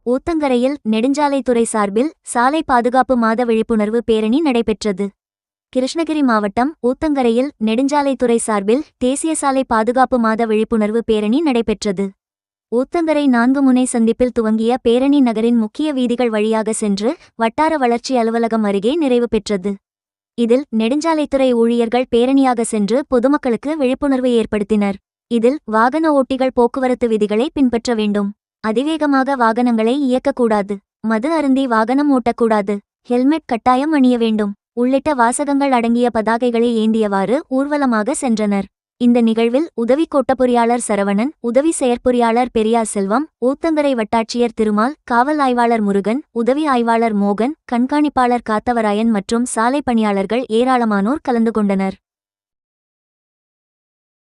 ஊத்தங்கரையில் நெடுஞ்சாலைத்துறை சார்பில் சாலை பாதுகாப்பு மாத விழிப்புணர்வு பேரணி நடைபெற்றது. கிருஷ்ணகிரி மாவட்டம் ஊத்தங்கரையில் நெடுஞ்சாலைத்துறை சார்பில் தேசிய சாலை பாதுகாப்பு மாத விழிப்புணர்வு பேரணி நடைபெற்றது. ஊத்தங்கரை 4 முனை சந்திப்பில் துவங்கிய பேரணி நகரின் முக்கிய வீதிகள் வழியாக சென்று வட்டார வளர்ச்சி அலுவலகம் அருகே நிறைவு பெற்றது. இதில் நெடுஞ்சாலைத்துறை ஊழியர்கள் பேரணியாக சென்று பொதுமக்களுக்கு விழிப்புணர்வு ஏற்படுத்தினர். இதில் வாகன ஓட்டிகள் போக்குவரத்து விதிகளை பின்பற்ற வேண்டும். அதிவேகமாக வாகனங்களை இயக்கக்கூடாது. மது அருந்தி வாகனம் ஓட்டக்கூடாது. ஹெல்மெட் கட்டாயம் அணிய வேண்டும் உள்ளிட்ட வாசகங்கள் அடங்கிய பதாகைகளை ஏந்தியவாறு ஊர்வலமாக சென்றனர். இந்த நிகழ்வில் உதவி கோட்டப்பொறியாளர் சரவணன், உதவி செயற்பொறியாளர் பெரியார் செல்வம், ஊத்தங்கரை வட்டாட்சியர் திருமால், காவல் ஆய்வாளர் முருகன், உதவி ஆய்வாளர் மோகன், கண்காணிப்பாளர் காத்தவராயன் மற்றும் சாலை பணியாளர்கள் ஏராளமானோர் கலந்து கொண்டனர்.